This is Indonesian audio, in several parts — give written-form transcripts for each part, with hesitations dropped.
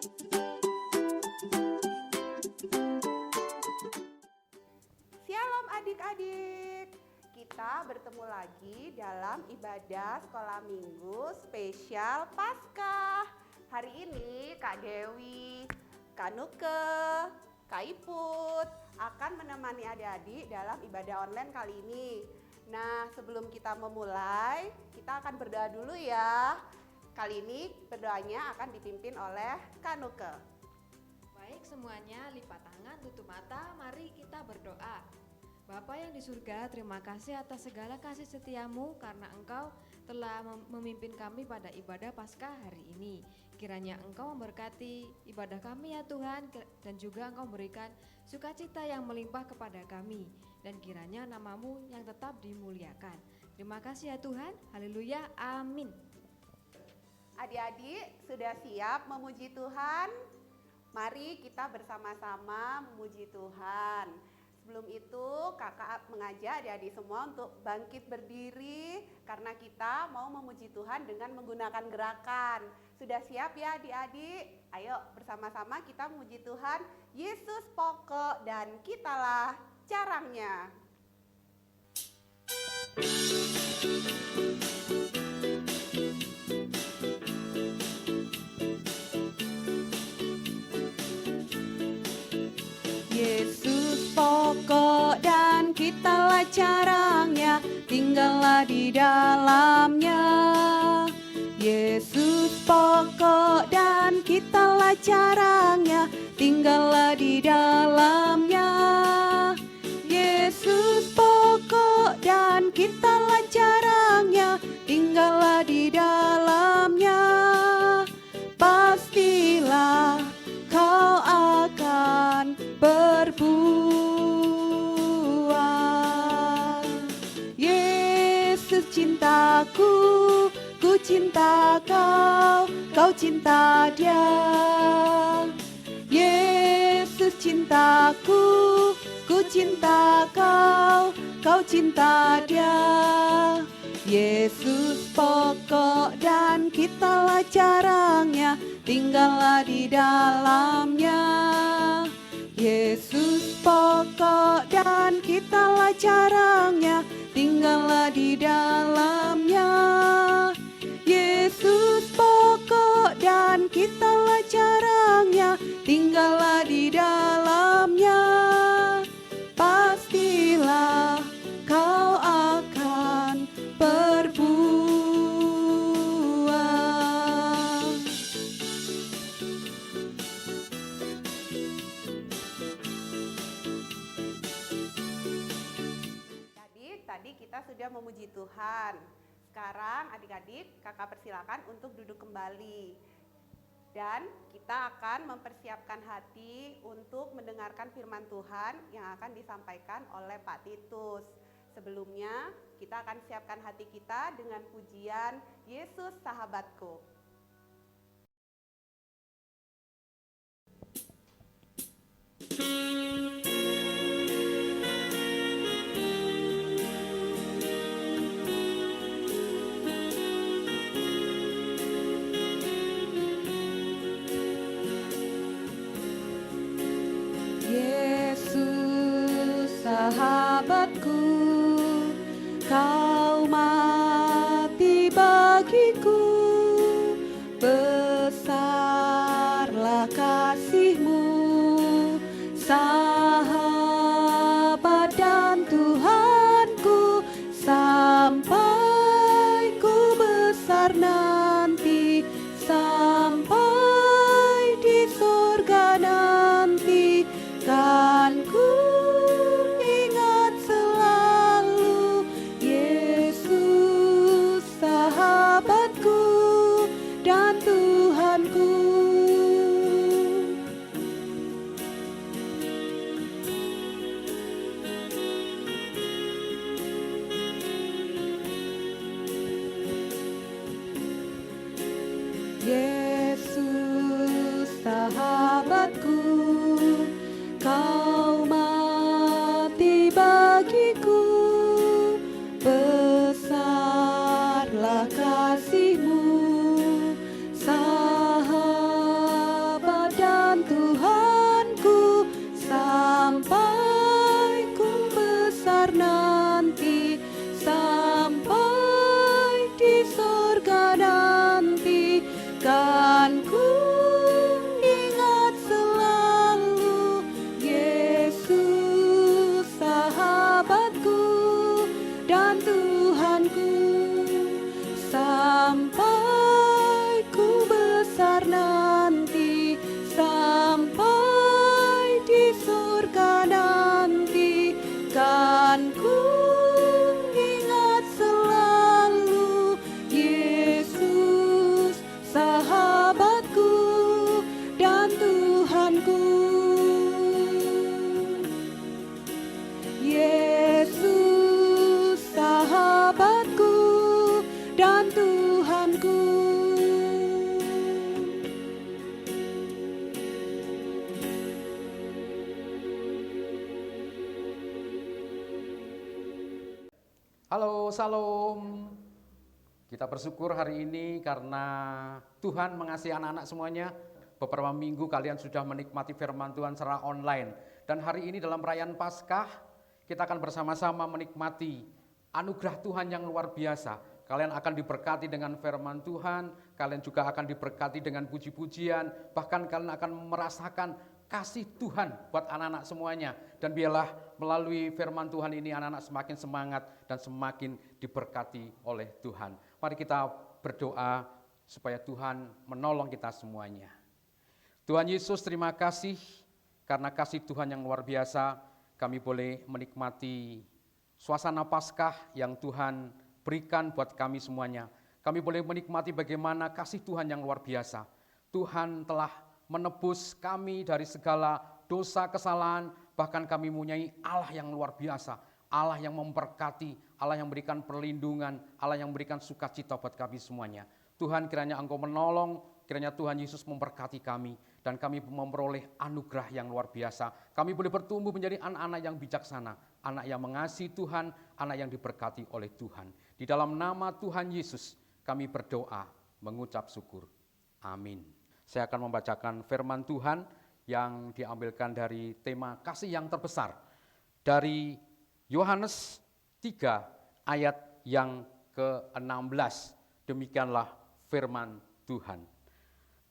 Shalom adik-adik, kita bertemu lagi dalam ibadah sekolah minggu spesial Paskah. Hari ini Kak Dewi, Kak Nuke, Kak Iput akan menemani adik-adik dalam ibadah online kali ini. Nah, sebelum kita memulai, kita akan berdoa dulu ya. Kali ini berdoanya akan dipimpin oleh Kak Nuke. Baik semuanya, lipat tangan, tutup mata, mari kita berdoa. Bapa yang di surga, terima kasih atas segala kasih setiamu karena Engkau telah memimpin kami pada ibadah Paskah hari ini. Kiranya Engkau memberkati ibadah kami ya Tuhan, dan juga Engkau memberikan sukacita yang melimpah kepada kami, dan kiranya nama-Mu yang tetap dimuliakan. Terima kasih ya Tuhan, haleluya, amin. Adik-adik sudah siap memuji Tuhan? Mari kita bersama-sama memuji Tuhan. Sebelum itu kakak mengajak adik-adik semua untuk bangkit berdiri karena kita mau memuji Tuhan dengan menggunakan gerakan. Sudah siap ya adik-adik? Ayo bersama-sama kita memuji Tuhan. Yesus pokok dan kitalah carangnya. Yesus pokok dan kitalah carangnya, tinggallah di dalamnya. Yesus pokok dan kitalah carangnya, tinggallah di dalamnya. Yesus pokok dan kitalah carangnya, tinggallah di dalamnya. Pastilah kau akan berbuah. Yesus cintaku, ku cinta kau, kau cinta Dia. Yesus cintaku, ku cinta kau, kau cinta Dia. Yesus pokok dan kitalah carangnya, tinggallah di dalamnya. Yesus pokok dan kitalah carangnya, tinggallah di dalamnya. Yesus pokok dan kitalah carangnya, tinggallah di dalamnya. Pastilah kau akan berbuah. Jadi tadi kita sudah memuji Tuhan. Sekarang adik-adik kakak persilakan untuk duduk kembali. Dan kita akan mempersiapkan hati untuk mendengarkan firman Tuhan yang akan disampaikan oleh Pak Titus. Sebelumnya kita akan siapkan hati kita dengan pujian Yesus Sahabatku. Yesus sahabatku, kau mati bagiku, besarlah kasih-Mu, sahabat dan Tuhanku, sampai ku besar nanti, sampai di surga nanti, kan ku ingat selalu Yesus sahabatku dan Tuhanku. Yesus sahabatku, kau mati bagiku, besarlah kasih-Mu, sahabat Halo, salam. Kita bersyukur hari ini karena Tuhan mengasihi anak-anak semuanya. Beberapa minggu kalian sudah menikmati firman Tuhan secara online. Dan hari ini dalam perayaan Paskah, kita akan bersama-sama menikmati anugerah Tuhan yang luar biasa. Kalian akan diberkati dengan firman Tuhan, kalian juga akan diberkati dengan puji-pujian, bahkan kalian akan merasakan kasih Tuhan buat anak-anak semuanya. Dan biarlah melalui firman Tuhan ini anak-anak semakin semangat dan semakin diberkati oleh Tuhan. Mari kita berdoa supaya Tuhan menolong kita semuanya. Tuhan Yesus, terima kasih karena kasih Tuhan yang luar biasa. Kami boleh menikmati suasana Paskah yang Tuhan berikan buat kami semuanya. Kami boleh menikmati bagaimana kasih Tuhan yang luar biasa. Tuhan telah menebus kami dari segala dosa, kesalahan, bahkan kami mempunyai Allah yang luar biasa, Allah yang memberkati, Allah yang memberikan perlindungan, Allah yang memberikan sukacita buat kami semuanya. Tuhan, kiranya Engkau menolong, kiranya Tuhan Yesus memberkati kami, dan kami memperoleh anugerah yang luar biasa. Kami boleh bertumbuh menjadi anak-anak yang bijaksana, anak yang mengasihi Tuhan, anak yang diberkati oleh Tuhan. Di dalam nama Tuhan Yesus, kami berdoa, mengucap syukur. Amin. Saya akan membacakan firman Tuhan yang diambilkan dari tema kasih yang terbesar dari Yohanes 3 ayat yang ke-16. Demikianlah firman Tuhan.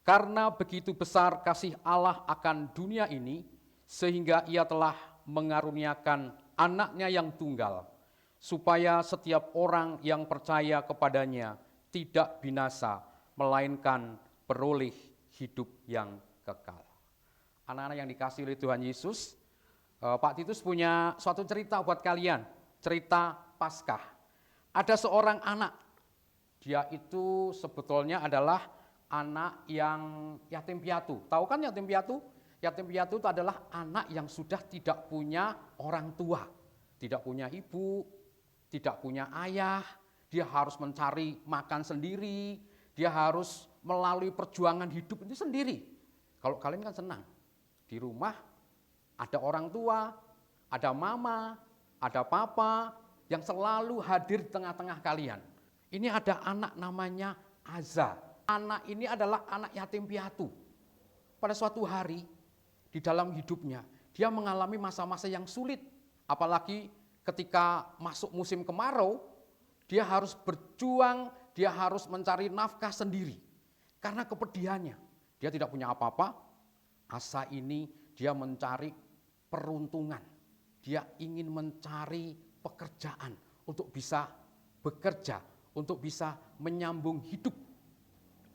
Karena begitu besar kasih Allah akan dunia ini, sehingga Ia telah mengaruniakan anaknya yang tunggal, supaya setiap orang yang percaya kepadanya tidak binasa, melainkan beroleh hidup yang kekal. Anak-anak yang dikasihi oleh Tuhan Yesus, Pak Titus punya suatu cerita buat kalian, cerita Paskah. Ada seorang anak, dia itu sebetulnya adalah anak yang yatim piatu. Tahu kan yatim piatu? Yatim piatu itu adalah anak yang sudah tidak punya orang tua, tidak punya ibu, tidak punya ayah, dia harus mencari makan sendiri, dia harus melalui perjuangan hidup itu sendiri. Kalau kalian kan senang, di rumah ada orang tua, ada mama, ada papa yang selalu hadir di tengah-tengah kalian. Ini ada anak namanya Aza. Anak ini adalah anak yatim piatu. Pada suatu hari di dalam hidupnya, dia mengalami masa-masa yang sulit. Apalagi ketika masuk musim kemarau, dia harus berjuang, dia harus mencari nafkah sendiri. Karena kepedihannya, dia tidak punya apa-apa. Asa ini dia mencari peruntungan. Dia ingin mencari pekerjaan untuk bisa bekerja, untuk bisa menyambung hidup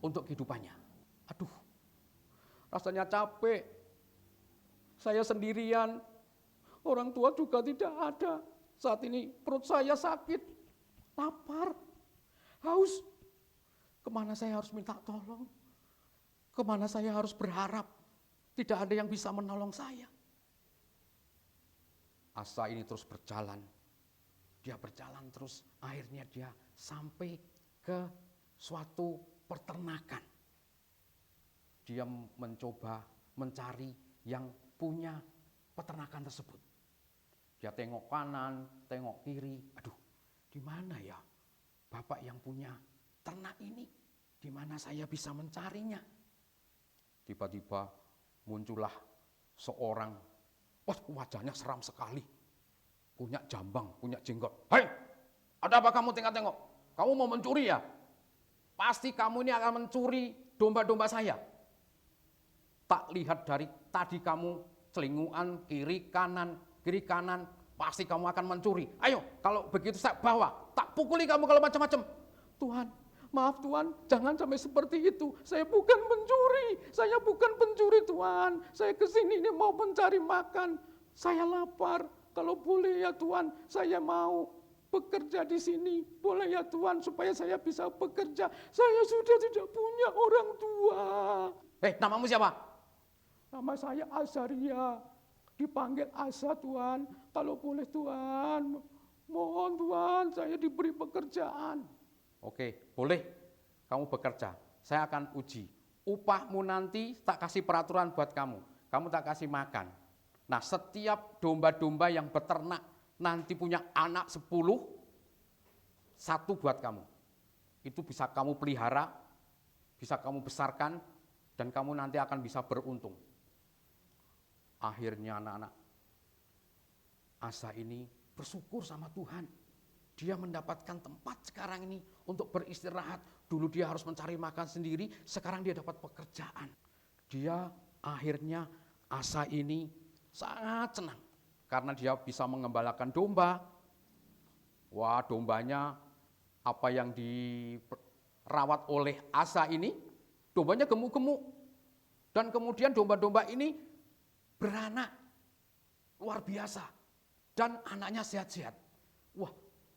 untuk kehidupannya. Aduh, rasanya capek. Saya sendirian, orang tua juga tidak ada. Saat ini perut saya sakit, lapar, haus. Kemana saya harus minta tolong? Kemana saya harus berharap? Tidak ada yang bisa menolong saya. Asa ini terus berjalan. Dia berjalan terus, akhirnya dia sampai ke suatu peternakan. Dia mencoba mencari yang punya peternakan tersebut. Dia tengok kanan, tengok kiri. Aduh, di mana ya Bapak yang punya ternak ini? Di mana saya bisa mencarinya? Tiba-tiba muncullah seorang, wajahnya seram sekali, punya jambang, punya jenggot. Hei, ada apa kamu tengok-tengok? Kamu mau mencuri ya? Pasti kamu ini akan mencuri domba-domba saya. Tak lihat dari tadi kamu celinguan kiri kanan, pasti kamu akan mencuri. Ayo, kalau begitu saya bawa, tak pukuli kamu kalau macam-macam. Tuhan, maaf Tuhan, jangan sampai seperti itu. Saya bukan pencuri Tuhan. Saya kesini ini mau mencari makan. Saya lapar. Kalau boleh ya Tuhan, saya mau bekerja di sini. Boleh ya Tuhan, supaya saya bisa bekerja. Saya sudah tidak punya orang tua. Namamu siapa? Nama saya Azaria. Dipanggil Asa Tuhan. Kalau boleh Tuhan, mohon Tuhan, saya diberi pekerjaan. Oke, boleh kamu bekerja. Saya akan uji. Upahmu nanti tak kasih peraturan buat kamu. Kamu tak kasih makan. Nah, setiap domba-domba yang beternak nanti punya anak 10, satu buat kamu. Itu bisa kamu pelihara, bisa kamu besarkan, dan kamu nanti akan bisa beruntung. Akhirnya anak-anak Asa ini bersyukur sama Tuhan. Dia mendapatkan tempat sekarang ini untuk beristirahat. Dulu dia harus mencari makan sendiri, sekarang dia dapat pekerjaan. Dia akhirnya Asa ini sangat senang karena dia bisa mengembalakan domba. Wah, dombanya apa yang dirawat oleh Asa ini, dombanya gemuk-gemuk. Dan kemudian domba-domba ini beranak luar biasa dan anaknya sehat-sehat. Wah,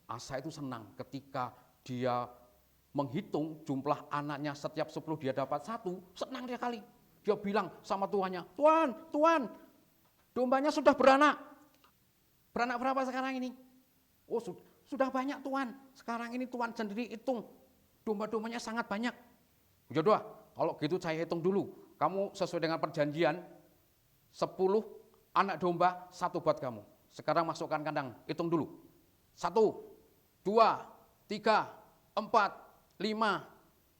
Asa itu senang ketika dia menghitung jumlah anaknya, setiap 10 dia dapat 1, senang dia kali. Dia bilang sama tuannya, Tuan, dombanya sudah beranak. Beranak berapa sekarang ini? Oh, sudah banyak Tuan. Sekarang ini Tuan sendiri hitung. Domba-dombanya sangat banyak. Jodoh, kalau gitu saya hitung dulu. Kamu sesuai dengan perjanjian, 10 anak domba, 1 buat kamu. Sekarang masukkan kandang, hitung dulu. 1, 2, 3, 4, 5,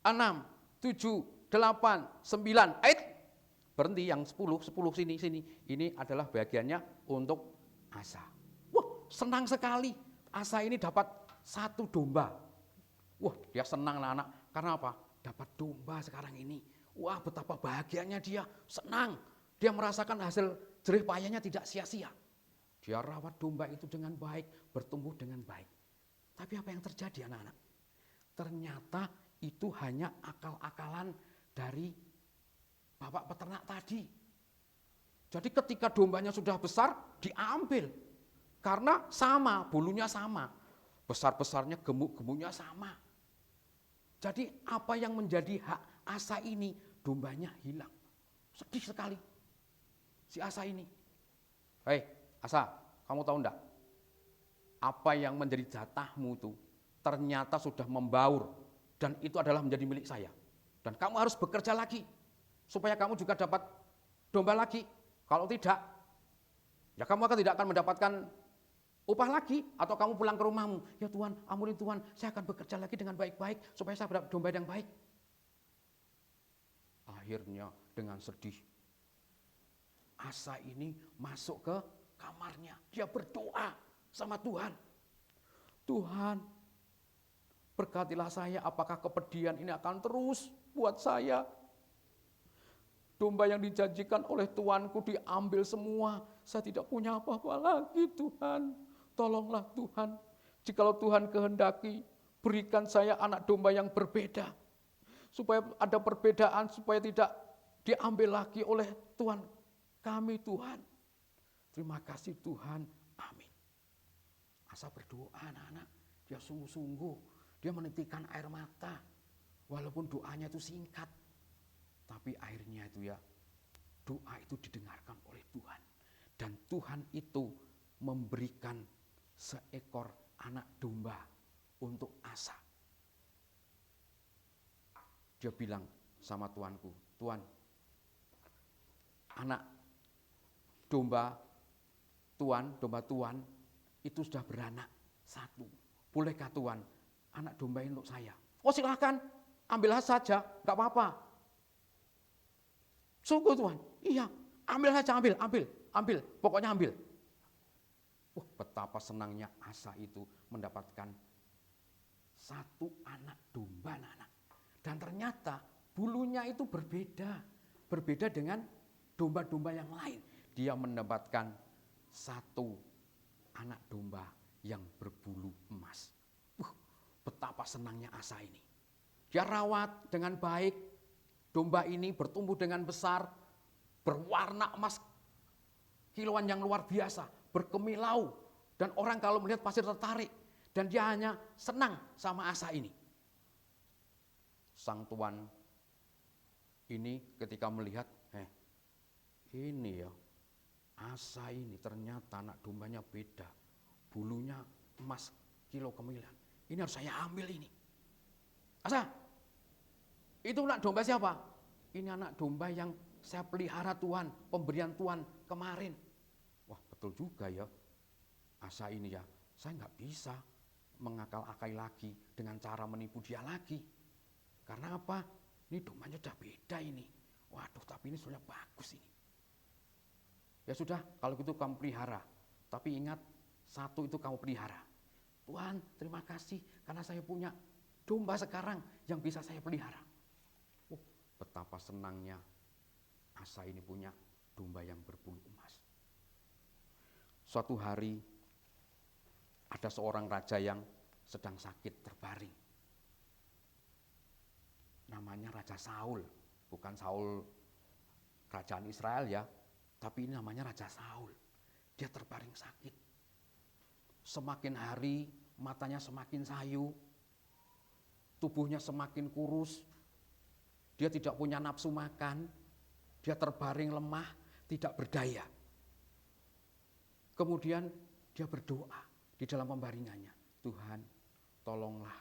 6, 7, 8, 9, 8. Berhenti yang 10 sini. Ini adalah bagiannya untuk Asa. Wah, senang sekali. Asa ini dapat 1 domba. Wah, dia senang anak-anak. Karena apa? Dapat domba sekarang ini. Wah, betapa bahagianya dia. Senang. Dia merasakan hasil jerih payahnya tidak sia-sia. Dia rawat domba itu dengan baik, bertumbuh dengan baik. Tapi apa yang terjadi anak-anak? Ternyata itu hanya akal-akalan dari bapak peternak tadi. Jadi ketika dombanya sudah besar, diambil. Karena sama, bulunya sama. Besar-besarnya, gemuk-gemuknya sama. Jadi apa yang menjadi hak Asa ini, dombanya hilang. Sedih sekali si Asa ini. Hei Asa, kamu tahu enggak? Apa yang menjadi jatahmu itu ternyata sudah membaur. Dan itu adalah menjadi milik saya. Dan kamu harus bekerja lagi. Supaya kamu juga dapat domba lagi. Kalau tidak, ya kamu tidak akan mendapatkan upah lagi. Atau kamu pulang ke rumahmu. Ya Tuhan, ampuni Tuhan, saya akan bekerja lagi dengan baik-baik. Supaya saya dapat domba yang baik. Akhirnya dengan sedih, Asa ini masuk ke kamarnya. Dia berdoa sama Tuhan. Tuhan, berkatilah saya, apakah kepedihan ini akan terus buat saya? Domba yang dijanjikan oleh tuanku diambil semua. Saya tidak punya apa-apa lagi Tuhan. Tolonglah Tuhan. Jikalau Tuhan kehendaki, berikan saya anak domba yang berbeda. Supaya ada perbedaan, supaya tidak diambil lagi oleh Tuhan kami Tuhan. Terima kasih Tuhan. Amin. Asa berdoa anak-anak. Dia sungguh-sungguh. Dia menitikan air mata. Walaupun doanya itu singkat. Tapi akhirnya itu ya, doa itu didengarkan oleh Tuhan. Dan Tuhan itu memberikan seekor anak domba untuk Asa. Dia bilang sama tuanku, Tuan, anak domba Tuan itu sudah beranak 1. Bolehkah Tuan, anak domba ini untuk saya? Oh silakan, ambil saja, enggak apa-apa. Sungguh Tuhan, iya, ambil saja, ambil, pokoknya ambil. Wah, betapa senangnya Asa itu mendapatkan 1 anak domba, anak-anak. Dan ternyata bulunya itu berbeda dengan domba-domba yang lain. Dia mendapatkan 1 anak domba yang berbulu emas. Betapa senangnya Asa ini. Dia rawat dengan baik. Domba ini bertumbuh dengan besar, berwarna emas kiloan yang luar biasa, berkemilau. Dan orang kalau melihat pasti tertarik. Dan dia hanya senang sama Asa ini. Sang tuan ini ketika melihat, ini ya, Asa ini ternyata anak dombanya beda. Bulunya emas kilo kemilan. Ini harus saya ambil ini. Asa, itu anak domba siapa? Ini anak domba yang saya pelihara Tuhan, pemberian Tuhan kemarin. Wah betul juga ya, Asa ini ya, saya nggak bisa mengakal-akai lagi dengan cara menipu dia lagi. Karena apa? Ini dombanya sudah beda ini. Waduh, tapi ini sudah bagus ini. Ya sudah, kalau gitu kamu pelihara. Tapi ingat, satu itu kamu pelihara. Tuhan, terima kasih karena saya punya domba sekarang yang bisa saya pelihara. Betapa senangnya Asa ini punya domba yang berbulu emas. Suatu hari ada seorang raja yang sedang sakit terbaring. Namanya Raja Saul, bukan Saul kerajaan Israel ya, tapi ini namanya Raja Saul. Dia terbaring sakit. Semakin hari matanya semakin sayu, tubuhnya semakin kurus, dia tidak punya nafsu makan, dia terbaring lemah, tidak berdaya. Kemudian dia berdoa di dalam pembaringannya, Tuhan tolonglah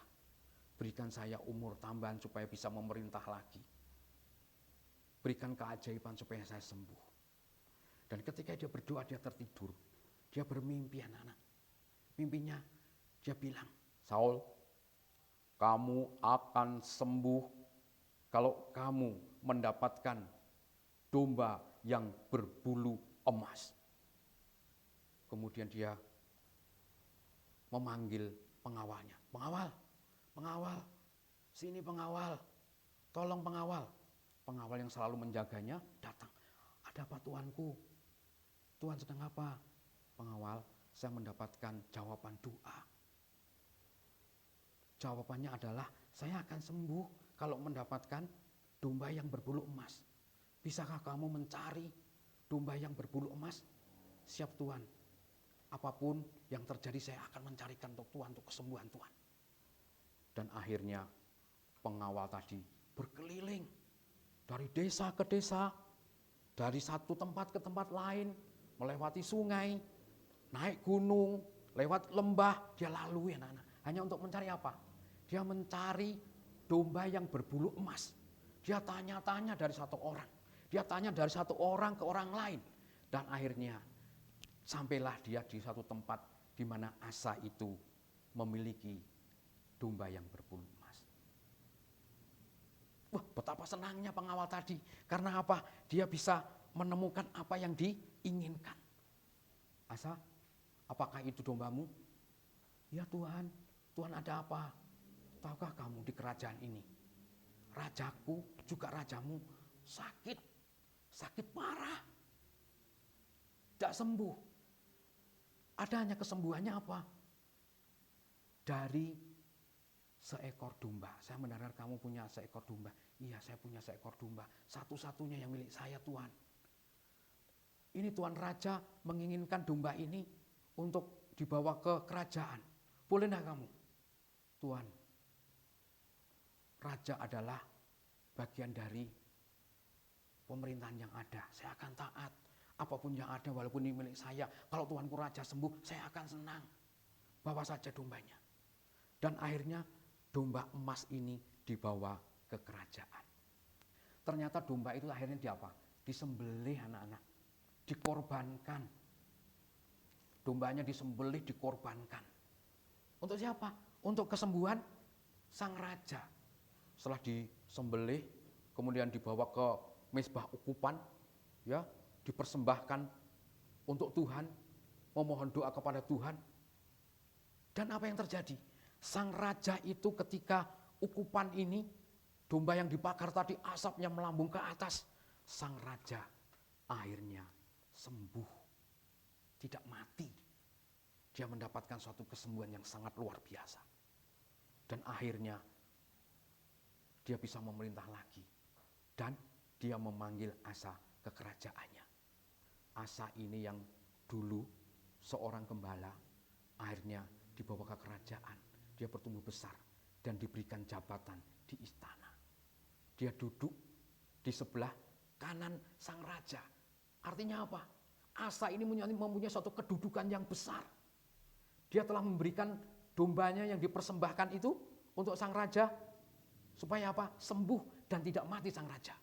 berikan saya umur tambahan supaya bisa memerintah lagi. Berikan keajaiban supaya saya sembuh. Dan ketika dia berdoa, dia tertidur. Dia bermimpi anak-anak. Mimpinya dia bilang, Saul, kamu akan sembuh kalau kamu mendapatkan domba yang berbulu emas. Kemudian dia memanggil pengawalnya. Pengawal, sini pengawal, tolong pengawal. Pengawal yang selalu menjaganya datang. Ada apa tuanku? Tuhan sedang apa? Pengawal, saya mendapatkan jawaban doa. Jawabannya adalah, saya akan sembuh kalau mendapatkan domba yang berbulu emas. Bisakah kamu mencari domba yang berbulu emas? Siap Tuhan. Apapun yang terjadi saya akan mencarikan untuk Tuhan, untuk kesembuhan Tuhan. Dan akhirnya pengawal tadi berkeliling dari desa ke desa, dari satu tempat ke tempat lain, melewati sungai, naik gunung, lewat lembah, dia lalui anak-anak. Hanya untuk mencari apa? Dia mencari domba yang berbulu emas. Dia tanya-tanya dari satu orang. Dia tanya dari satu orang ke orang lain. Dan akhirnya sampailah dia di satu tempat di mana Asa itu memiliki domba yang berbulu emas. Wah, betapa senangnya pengawal tadi. Karena apa? Dia bisa menemukan apa yang diinginkan. Asa, apakah itu dombamu? Ya Tuhan, Tuhan ada apa? Tahukah kamu di kerajaan ini, rajaku juga rajamu sakit parah. Tidak sembuh. Ada hanya kesembuhannya apa? Dari seekor domba. Saya mendengar kamu punya seekor domba. Iya, saya punya seekor domba. Satu-satunya yang milik saya, Tuhan. Ini Tuan Raja menginginkan domba ini untuk dibawa ke kerajaan. Boleh enggak kamu? Tuhan, Raja adalah bagian dari pemerintahan yang ada. Saya akan taat. Apapun yang ada, walaupun ini milik saya. Kalau Tuanku Raja sembuh, saya akan senang. Bawa saja dombanya. Dan akhirnya domba emas ini dibawa ke kerajaan. Ternyata domba itu akhirnya disembelih anak-anak. Dikorbankan. Dombanya disembelih, dikorbankan. Untuk siapa? Untuk kesembuhan sang raja. Setelah disembelih, kemudian dibawa ke mezbah ukupan, ya, dipersembahkan untuk Tuhan, memohon doa kepada Tuhan. Dan apa yang terjadi? Sang raja itu ketika ukupan ini, domba yang dibakar tadi asapnya melambung ke atas, sang raja akhirnya sembuh, tidak mati. Dia mendapatkan suatu kesembuhan yang sangat luar biasa. Dan akhirnya dia bisa memerintah lagi. Dan dia memanggil Asa ke kerajaannya. Asa ini yang dulu seorang gembala, akhirnya dibawa ke kerajaan. Dia bertumbuh besar dan diberikan jabatan di istana. Dia duduk di sebelah kanan sang raja. Artinya apa? Asa ini mempunyai suatu kedudukan yang besar. Dia telah memberikan dombanya yang dipersembahkan itu untuk sang raja supaya apa? Sembuh dan tidak mati sang raja.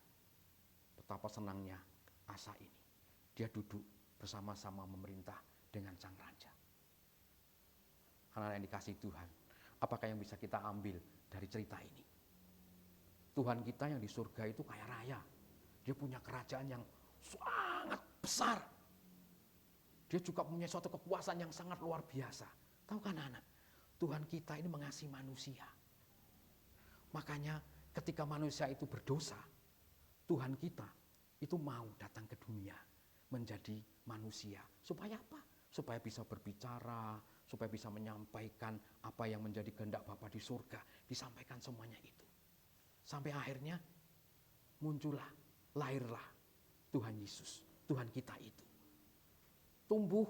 Betapa senangnya Asa ini. Dia duduk bersama-sama memerintah dengan sang raja. Anak-anak yang dikasihi Tuhan, Apakah yang bisa kita ambil dari cerita ini? Tuhan kita yang di surga itu kaya raya. Dia punya kerajaan yang sangat besar. Dia juga punya suatu kekuasaan yang sangat luar biasa. Tahu kan anak? Tuhan kita ini mengasihi manusia. Makanya ketika manusia itu berdosa, Tuhan kita itu mau datang ke dunia menjadi manusia. Supaya apa? Supaya bisa berbicara, supaya bisa menyampaikan apa yang menjadi kehendak Bapa di surga. Disampaikan semuanya itu. Sampai akhirnya muncullah, lahirlah Tuhan Yesus, Tuhan kita itu. Tumbuh,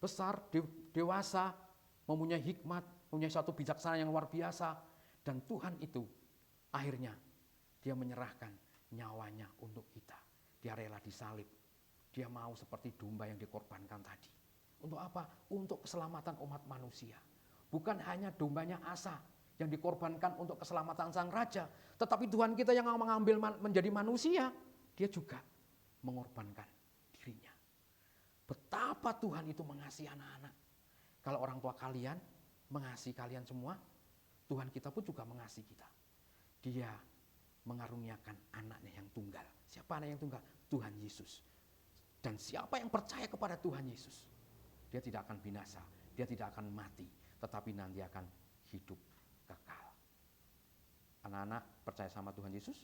besar, dewasa, mempunyai hikmat, mempunyai suatu bijaksana yang luar biasa. Dan Tuhan itu akhirnya dia menyerahkan nyawanya untuk kita. Dia rela disalib. Dia mau seperti domba yang dikorbankan tadi. Untuk apa? Untuk keselamatan umat manusia. Bukan hanya dombanya Asa yang dikorbankan untuk keselamatan sang raja. Tetapi Tuhan kita yang mengambil menjadi manusia, dia juga mengorbankan dirinya. Betapa Tuhan itu mengasihi anak-anak. Kalau orang tua kalian mengasihi kalian semua, Tuhan kita pun juga mengasihi kita. Dia mengaruniakan anaknya yang tunggal. Siapa anak yang tunggal? Tuhan Yesus. Dan siapa yang percaya kepada Tuhan Yesus, dia tidak akan binasa, dia tidak akan mati, tetapi nanti akan hidup kekal. Anak-anak percaya sama Tuhan Yesus?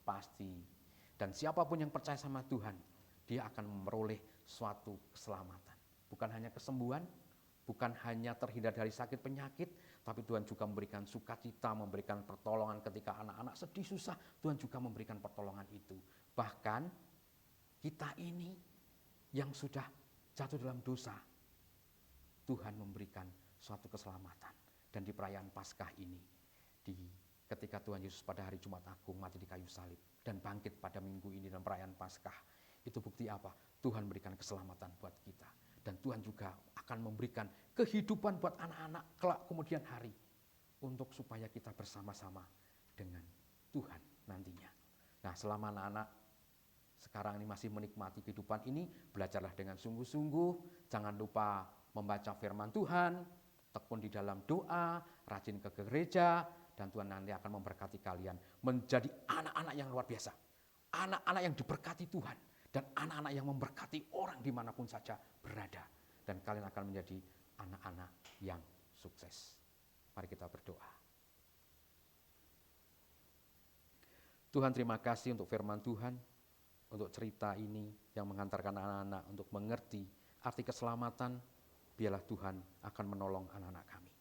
Pasti. Dan siapapun yang percaya sama Tuhan, dia akan memperoleh suatu keselamatan. Bukan hanya kesembuhan, bukan hanya terhindar dari sakit penyakit, tapi Tuhan juga memberikan sukacita, memberikan pertolongan ketika anak-anak sedih susah. Tuhan juga memberikan pertolongan itu. Bahkan kita ini yang sudah jatuh dalam dosa, Tuhan memberikan suatu keselamatan. Dan di perayaan Paskah ini, ketika Tuhan Yesus pada hari Jumat Agung mati di kayu salib dan bangkit pada minggu ini dalam perayaan Paskah, itu bukti apa? Tuhan memberikan keselamatan buat kita. Dan Tuhan juga akan memberikan kehidupan buat anak-anak kelak kemudian hari, untuk supaya kita bersama-sama dengan Tuhan nantinya. Nah, selama anak-anak sekarang ini masih menikmati kehidupan ini, belajarlah dengan sungguh-sungguh. Jangan lupa membaca firman Tuhan, tekun di dalam doa, rajin ke gereja, dan Tuhan nanti akan memberkati kalian menjadi anak-anak yang luar biasa. Anak-anak yang diberkati Tuhan, dan anak-anak yang memberkati orang dimanapun saja berada. Dan kalian akan menjadi anak-anak yang sukses. Mari kita berdoa. Tuhan, terima kasih untuk firman Tuhan, untuk cerita ini yang mengantarkan anak-anak untuk mengerti arti keselamatan. Biarlah Tuhan akan menolong anak-anak kami,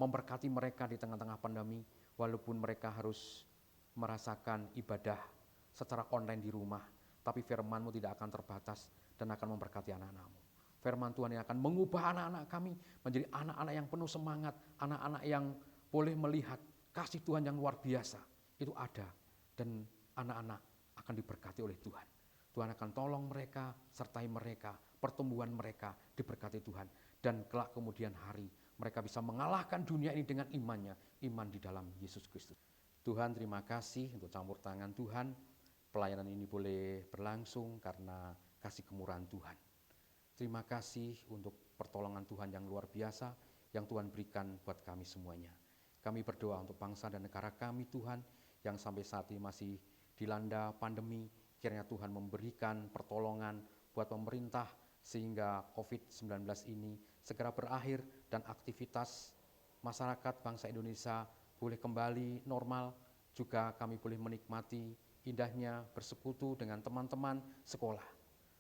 memberkati mereka di tengah-tengah pandemi, walaupun mereka harus merasakan ibadah secara online di rumah, tapi firman-Mu tidak akan terbatas dan akan memberkati anak-anak-Mu. Firman Tuhan yang akan mengubah anak-anak kami menjadi anak-anak yang penuh semangat, anak-anak yang boleh melihat kasih Tuhan yang luar biasa. Itu ada, dan anak-anak akan diberkati oleh Tuhan. Tuhan akan tolong mereka, sertai mereka, pertumbuhan mereka diberkati Tuhan. Dan kelak kemudian hari mereka bisa mengalahkan dunia ini dengan imannya, iman di dalam Yesus Kristus. Tuhan, terima kasih untuk campur tangan Tuhan. Pelayanan ini boleh berlangsung karena kasih kemurahan Tuhan. Terima kasih untuk pertolongan Tuhan yang luar biasa yang Tuhan berikan buat kami semuanya. Kami berdoa untuk bangsa dan negara kami, Tuhan, yang sampai saat ini masih dilanda pandemi. Kiranya Tuhan memberikan pertolongan buat pemerintah sehingga COVID-19 ini segera berakhir dan aktivitas masyarakat bangsa Indonesia boleh kembali normal. Juga kami boleh menikmati indahnya bersekutu dengan teman-teman sekolah.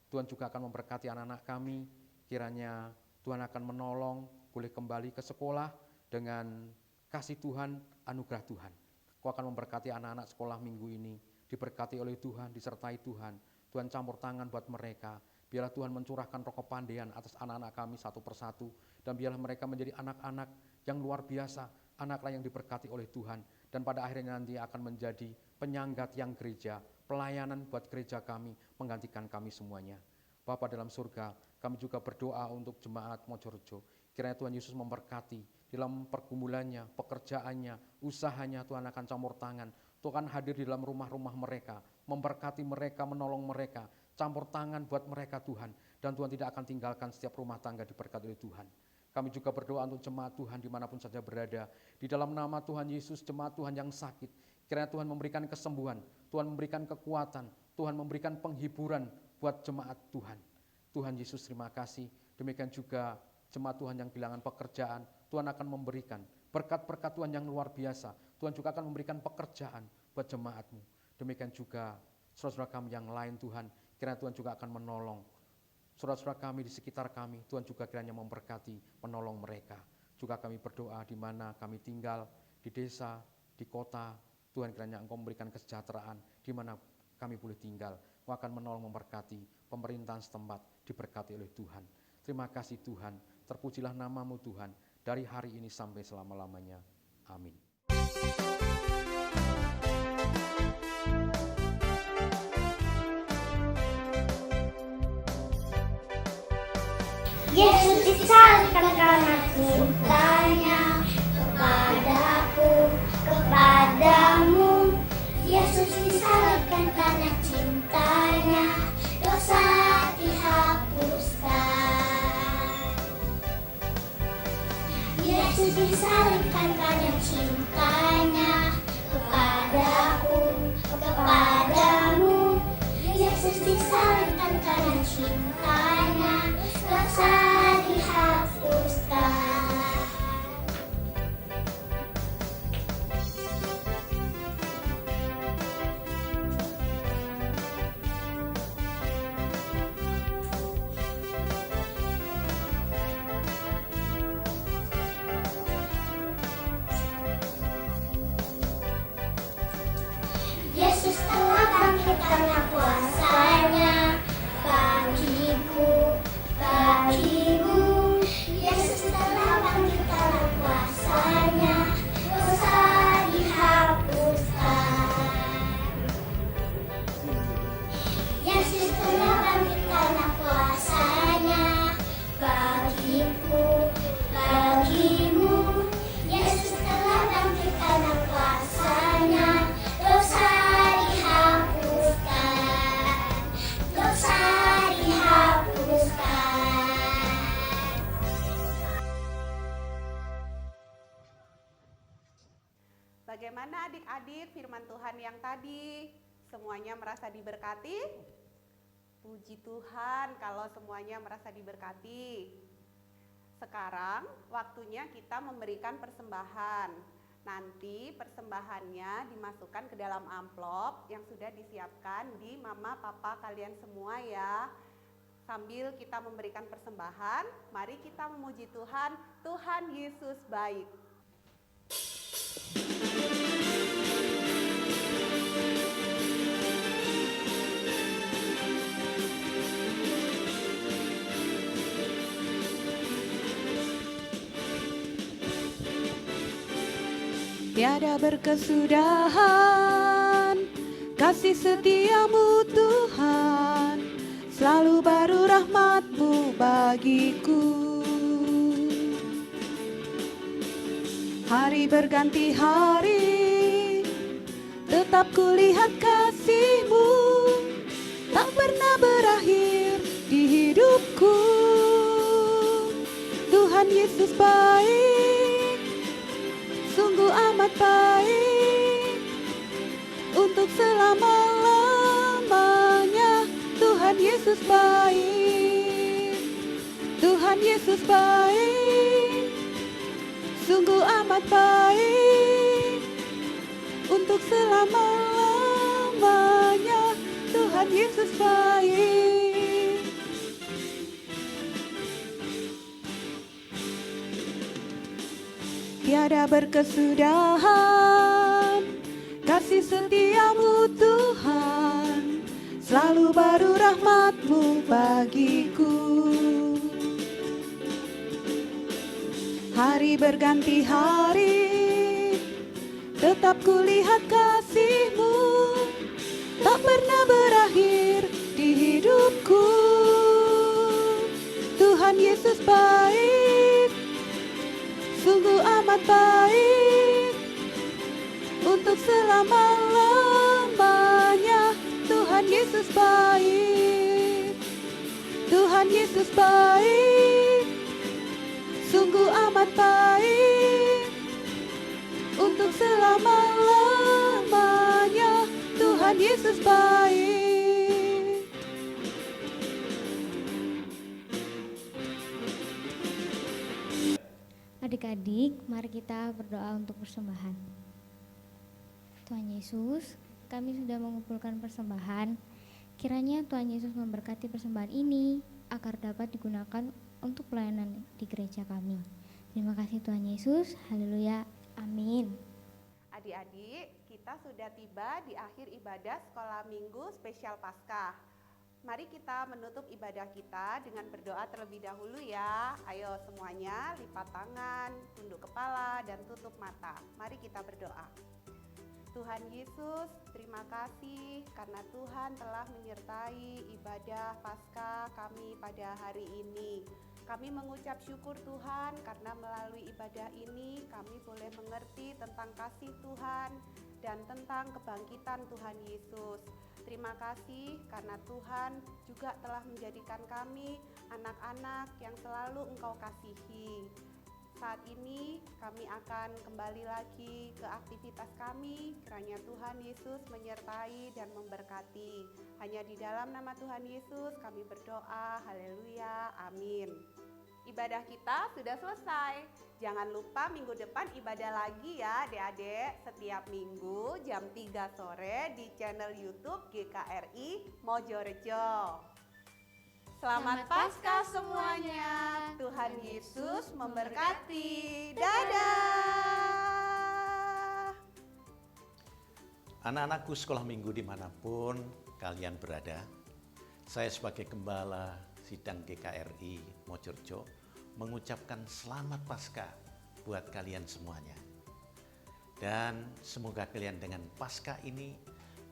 Tuhan juga akan memberkati anak-anak kami. Kiranya Tuhan akan menolong boleh kembali ke sekolah dengan kasih Tuhan, anugerah Tuhan. Kau akan memberkati anak-anak sekolah minggu ini, diberkati oleh Tuhan, disertai Tuhan. Tuhan campur tangan buat mereka. Biarlah Tuhan mencurahkan roh kepandaian atas anak-anak kami satu persatu. Dan biarlah mereka menjadi anak-anak yang luar biasa, anak-anak yang diberkati oleh Tuhan. Dan pada akhirnya nanti akan menjadi penyangga tiang gereja, pelayanan buat gereja kami, menggantikan kami semuanya. Bapa dalam surga, kami juga berdoa untuk jemaat Mojorejo. Kiranya Tuhan Yesus memberkati dalam pergumulannya, pekerjaannya, usahanya. Tuhan akan campur tangan. Tuhan hadir di dalam rumah-rumah mereka, memberkati mereka, menolong mereka, campur tangan buat mereka Tuhan. Dan Tuhan tidak akan tinggalkan setiap rumah tangga diberkati oleh Tuhan. Kami juga berdoa untuk jemaat Tuhan dimanapun saja berada. Di dalam nama Tuhan Yesus, jemaat Tuhan yang sakit, kiranya Tuhan memberikan kesembuhan, Tuhan memberikan kekuatan, Tuhan memberikan penghiburan buat jemaat Tuhan. Tuhan Yesus terima kasih. Demikian juga jemaat Tuhan yang kehilangan pekerjaan, Tuhan akan memberikan berkat-berkat Tuhan yang luar biasa. Tuhan juga akan memberikan pekerjaan buat jemaat-Mu. Demikian juga saudara-saudara kami yang lain Tuhan, kiranya Tuhan juga akan menolong. Saudara-saudara kami di sekitar kami, Tuhan juga kiranya memberkati, menolong mereka. Juga kami berdoa di mana kami tinggal, di desa, di kota, Tuhan kiranya Engkau memberikan kesejahteraan, di mana kami boleh tinggal. Engkau akan menolong memberkati, pemerintahan setempat diberkati oleh Tuhan. Terima kasih Tuhan, terpujilah nama-Mu Tuhan, dari hari ini sampai selama-lamanya. Amin. Yesus disalibkan karena cintanya kepadaku, kepadamu. Yesus disalibkan karena cintanya, dosa dihapuskan. Yesus disalibkan karena cintanya kepadaku, kepadamu. Yesus disalibkan karena cintanya, dosa dihapuskan. Yesus telah bangkit karena kuasa-Nya bagiku, bagimu. Yesus telah bangkit karena kuasa-Nya, dosa dihapuskan. Yesus telah bangkit karena kuasa-Nya bagiku, bagimu. Yesus telah bangkit karena kuasa-Nya, dosa dihapuskan, dosa dihapuskan. Bagaimana adik-adik firman Tuhan yang tadi? Semuanya merasa diberkati? Puji Tuhan kalau semuanya merasa diberkati. Sekarang waktunya kita memberikan persembahan. Nanti persembahannya dimasukkan ke dalam amplop yang sudah disiapkan di mama papa kalian semua ya. Sambil kita memberikan persembahan, mari kita memuji Tuhan. Tuhan Yesus baik. Tiada berkesudahan kasih setiamu Tuhan, selalu baru rahmat-Mu bagiku. Hari berganti hari, tetap kulihat kasih-Mu, tak pernah berakhir di hidupku. Tuhan Yesus baik, sungguh amat baik, untuk selama-lamanya. Tuhan Yesus baik, Tuhan Yesus baik, sungguh amat baik, untuk selama-lamanya. Tuhan Yesus baik. Tiada berkesudahan kasih setiamu Tuhan, selalu baru rahmat-Mu bagiku. Hari berganti hari, tetap kulihat kasih-Mu, tak pernah berakhir di hidupku. Tuhan Yesus baik, sungguh amat baik, untuk selama-lamanya. Tuhan Yesus baik, Tuhan Yesus baik, sungguh amat baik. Untuk selama-lamanya Tuhan Yesus baik. Adik-adik, mari kita berdoa untuk persembahan. Tuhan Yesus, kami sudah mengumpulkan persembahan. Kiranya Tuhan Yesus memberkati persembahan ini agar dapat digunakan untuk pelayanan di gereja kami. Terima kasih Tuhan Yesus. Haleluya. Amin. Adik-adik, kita sudah tiba di akhir ibadah sekolah minggu spesial Paskah. Mari kita menutup ibadah kita dengan berdoa terlebih dahulu ya. Ayo semuanya lipat tangan, tunduk kepala, dan tutup mata. Mari kita berdoa. Tuhan Yesus, terima kasih karena Tuhan telah menyertai ibadah Paskah kami pada hari ini. Kami mengucap syukur Tuhan karena melalui ibadah ini kami boleh mengerti tentang kasih Tuhan dan tentang kebangkitan Tuhan Yesus. Terima kasih karena Tuhan juga telah menjadikan kami anak-anak yang selalu Engkau kasihi. Saat ini kami akan kembali lagi ke aktivitas kami. Kiranya Tuhan Yesus menyertai dan memberkati. Hanya di dalam nama Tuhan Yesus kami berdoa. Haleluya. Amin. Ibadah kita sudah selesai. Jangan lupa minggu depan ibadah lagi ya adik-adik. Setiap minggu jam 3 sore di channel YouTube GKRI Mojorejo. Selamat Paskah semuanya. Tuhan Yesus memberkati. Dadah. Anak-anakku sekolah minggu dimanapun kalian berada, saya sebagai Gembala Sidang GKRI Mojorejo mengucapkan selamat Paskah buat kalian semuanya. Dan semoga kalian dengan Paskah ini,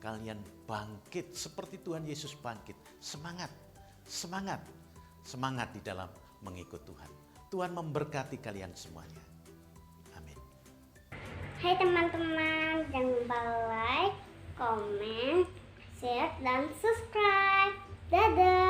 kalian bangkit seperti Tuhan Yesus bangkit. Semangat, semangat, semangat di dalam mengikut Tuhan. Tuhan memberkati kalian semuanya. Amin. Hai teman-teman, jangan lupa like, komen, share, dan subscribe. Dadah.